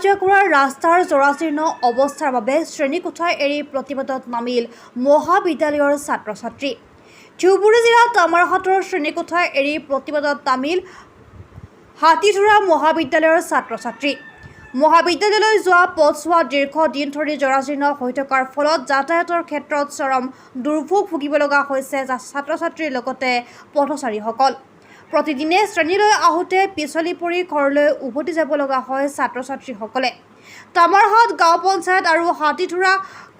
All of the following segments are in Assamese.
যোৱা কৰাৰ ৰাস্তাৰ জৰাজীৰ্ণ অৱস্থাৰ বাবে শ্ৰেণীকোঠা এৰি প্ৰতিবাদত নামিল মহাবিদ্যালয়ৰ ছাত্ৰ-ছাত্ৰী। ধুবুৰী জিলাৰ তামাৰহাটৰ শ্ৰেণীকোঠা এৰি প্ৰতিবাদত নামিল হাতীধৰা মহাবিদ্যালয়ৰ ছাত্ৰ-ছাত্ৰী। মহাবিদ্যালয়লৈ যোৱা পথছোৱা দীৰ্ঘদিন ধৰি জৰাজীৰ্ণ হৈ থকাৰ ফলত যাতায়াতৰ ক্ষেত্ৰত চৰম দুৰ্ভোগ ভুগিব লগা হৈছে ছাত্ৰ-ছাত্ৰীৰ লগতে পথচাৰীসকল। প্ৰতিদিনে শ্ৰেণীলৈ আহোঁতে পিছলি পৰি ঘৰলৈ উভতি যাব লগা হয় ছাত্ৰ-ছাত্ৰীসকলে। তামাৰহাট গাঁও পঞ্চায়ত আৰু হাতীধৰা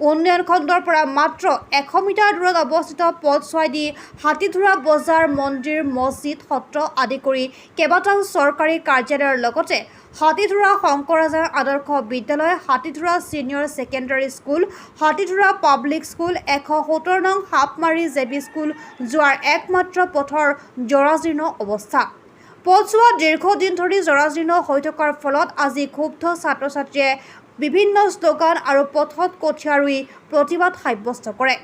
উন্নয়ন খণ্ডৰ পৰা মাত্ৰ 100 মিটাৰ দূৰত অৱস্থিত পথছোৱাইদি হাতীধৰা বজাৰ, মন্দিৰ, মছজিদ, সত্ৰ আদি কৰি কেইবাটাও চৰকাৰী কাৰ্যালয়ৰ লগতে হাতীধৰা Shankarajan Adarsha Vidyalaya, Hatidhara senior secondary school, Hatidhara public school, 170 নং সাপমাৰী জেবি স্কুল যোৱাৰ একমাত্ৰ পথৰ জৰাজীৰ্ণ অৱস্থা। পথছোৱা দীৰ্ঘদিন ধৰি জৰাজীৰ্ণ হৈ থকাৰ ফলত আজি ক্ষুব্ধ ছাত্ৰ-ছাত্ৰীয়ে বিভিন্ন শ্লোগান আৰু পথত কঠীয়া ৰুই প্ৰতিবাদ সাব্যস্ত কৰে।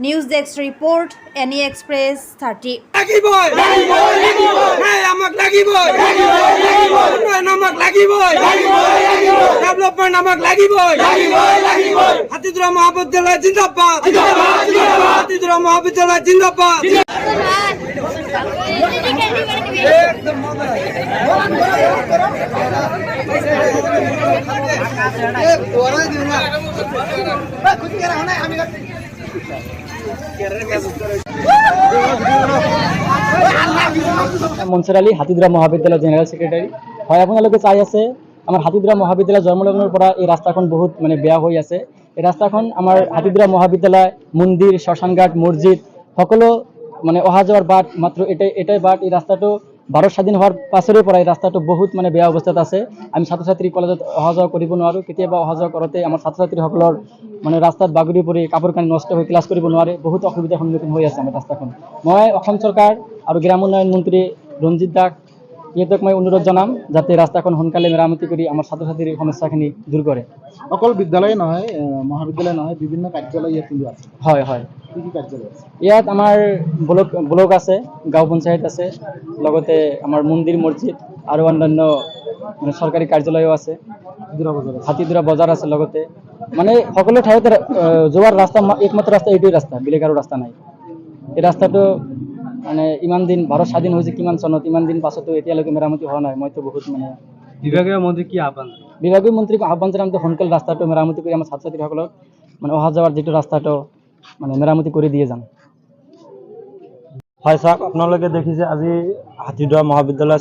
News desk report, any express 30। হাতীধৰা মহাবিদ্যালয় জিন্দাবাদ, হাতীধৰা মহাবিদ্যালয় জিন্দাবাদ। মনসুৰ আলী, হাতীধৰা মহাবিদ্যালয় জেনেৰেল ছেক্ৰেটাৰী। হয়, আপোনালোকে চাই আছে আমাৰ হাতীধৰা মহাবিদ্যালয় জন্মলগ্নৰ পৰা এই ৰাস্তাখন বহুত বেয়া হৈ আছে। এই ৰাস্তাখন আমাৰ হাতীধৰা মহাবিদ্যালয়, মন্দিৰ, শ্মশানঘাট, মছজিদ সকলো অহা যোৱাৰ বাট মাত্ৰ এটাই বাট। এই ৰাস্তাটো ভাৰত স্বাধীন হোৱাৰ পাছৰে পৰা এই ৰাস্তাটো বহুত বেয়া অৱস্থাত আছে। আমি ছাত্ৰ-ছাত্ৰী কলেজত অহা যোৱা কৰিব নোৱাৰোঁ। কেতিয়াবা অহা যোৱা কৰোঁতে আমাৰ ছাত্ৰ-ছাত্ৰীসকলৰ ৰাস্তাত বাগৰি পৰি কাপোৰ কানি নষ্ট হৈ ক্লাছ কৰিব নোৱাৰে। বহুত অসুবিধাৰ সন্মুখীন হৈ আছে আমাৰ ৰাস্তাখন। মই অসম চৰকাৰ আৰু গ্ৰাম উন্নয়ন মন্ত্ৰী ৰঞ্জিত দাক ইহঁতক মই অনুৰোধ জনাম যাতে ৰাস্তাখন সোনকালে মেৰামতি কৰি আমাৰ ছাত্ৰ-ছাত্ৰীৰ সমস্যাখিনি দূৰ কৰে। অকল বিদ্যালয় নহয়, মহাবিদ্যালয় নহয়, বিভিন্ন কাৰ্যালয় ইয়াত কিন্তু আছে। হয় হয়, কি কি কাৰ্যালয় আছে? ইয়াত আমাৰ ব্লক আছে, গাঁও পঞ্চায়ত আছে, লগতে আমাৰ মন্দিৰ, মছজিদ আৰু অন্যান্য চৰকাৰী কাৰ্যালয়ো আছে। হাতীধৰা বজাৰ আছে, লগতে সকলো ঠাইতে যোৱাৰ ৰাস্তা একমাত্ৰ ৰাস্তা এইটোৱে ৰাস্তা, বেলেগ আৰু ৰাস্তা নাই। এই ৰাস্তাটো ইমান দিন ভাৰত স্বাধীন হৈছে কিমান চনত, ইমান দিন পাছতো এতিয়ালৈকে মেৰামতি হোৱা নাই। মইতো বহুত বিভাগীয় মন্ত্ৰী কি আহ্বান? বিভাগীয় মন্ত্ৰীক আহ্বান জনাম সোনকালে ৰাস্তাটো মেৰামতি কৰি আমাৰ ছাত্ৰ-ছাত্ৰীসকলক অহা যোৱাৰ যিটো ৰাস্তাটো মেৰামতি কৰি দিয়ে যাম। হয় চাওক, আপোনালোকে দেখিছে আজি হাতীধৰা মহাবিদ্যালয়ৰ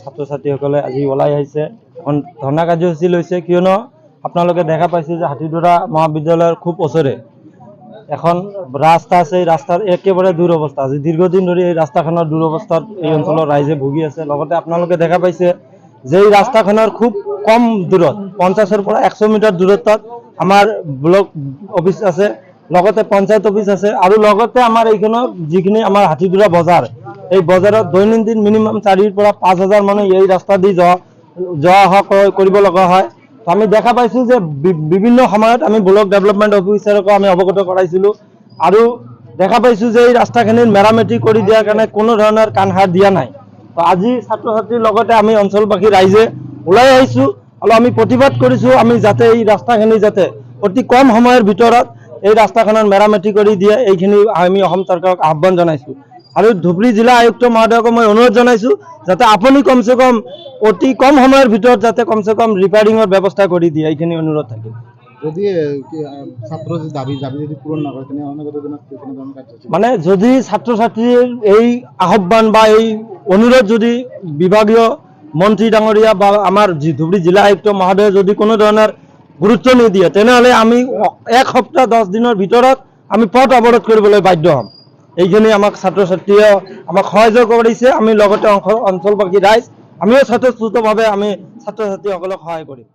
ছাত্ৰ-ছাত্ৰীসকলে আজি ওলাই আহিছে, এখন ধৰ্ণা কাৰ্যসূচী লৈছে। কিয়নো আপোনালোকে দেখা পাইছে যে হাতীধৰা মহাবিদ্যালয়ৰ খুব ওচৰে এখন ৰাস্তা আছে। এই ৰাস্তাৰ একেবাৰে দুৰৱস্থা। আজি দীৰ্ঘদিন ধৰি এই ৰাস্তাখনৰ দুৰৱস্থাত এই অঞ্চলৰ ৰাইজে ভুগি আছে। লগতে আপোনালোকে দেখা পাইছে যে এই ৰাস্তাখনৰ খুব কম দূৰত, 50ৰ পৰা 100 মিটাৰ দূৰত্বত আমাৰ ব্লক অফিচ আছে, লগতে পঞ্চায়ত অফিচ আছে, আৰু লগতে আমাৰ এইখনৰ যিখিনি আমাৰ হাতীধৰা বজাৰ, এই বজাৰত দৈনন্দিন মিনিমাম 4,000 পৰা 5,000 মানুহ এই ৰাস্তা দি যোৱা অহা কৰিব লগা হয়। আমি দেখা পাইছোঁ যে বিভিন্ন সময়ত আমি ব্লক ডেভেলপমেণ্ট অফিচাৰকো আমি অৱগত কৰাইছিলোঁ, আৰু দেখা পাইছোঁ যে এই ৰাস্তাখিনিৰ মেৰামতি কৰি দিয়াৰ কাৰণে কোনো ধৰণৰ কাণসাৰ দিয়া নাই। তো আজি ছাত্ৰ-ছাত্ৰীৰ লগতে আমি অঞ্চলবাসী ৰাইজে ওলাই আহিছোঁ আৰু আমি প্ৰতিবাদ কৰিছোঁ আমি যাতে এই ৰাস্তাখিনি যাতে অতি কম সময়ৰ ভিতৰত এই ৰাস্তাখনৰ মেৰামতি কৰি দিয়ে, এইখিনি আমি অসম চৰকাৰক আহ্বান জনাইছোঁ। আৰু ধুবুৰী জিলা আয়ুক্ত মহোদয়কো মই অনুৰোধ জনাইছোঁ যাতে আপুনি কমচে কম অতি কম সময়ৰ ভিতৰত যাতে কমচে কম ৰিপেয়াৰিঙৰ ব্যৱস্থা কৰি দিয়ে, এইখিনি অনুৰোধ থাকিল। যদি ছাত্ৰৰ দাবী যদি পূৰণ নকৰে যদি ছাত্ৰ-ছাত্ৰীৰ এই আহ্বান বা এই অনুৰোধ যদি বিভাগীয় মন্ত্ৰী ডাঙৰীয়া বা আমাৰ ধুবুৰী জিলা আয়ুক্ত মহোদয়ে যদি কোনো ধৰণৰ গুৰুত্ব নিদিয়ে, তেনেহ'লে আমি 1 সপ্তাহ 10 দিনৰ ভিতৰত আমি পথ অৱৰোধ কৰিবলৈ বাধ্য হ'ম। এইখিনি আমাক ছাত্ৰ-ছাত্ৰীয়ে আমাক সহযোগ কৰিছে। আমি লগতে অঞ্চলবাসী ৰাইজ আমিও স্বতঃস্ফূৰ্তভাৱে আমি ছাত্ৰ-ছাত্ৰীসকলক সহায় কৰিম।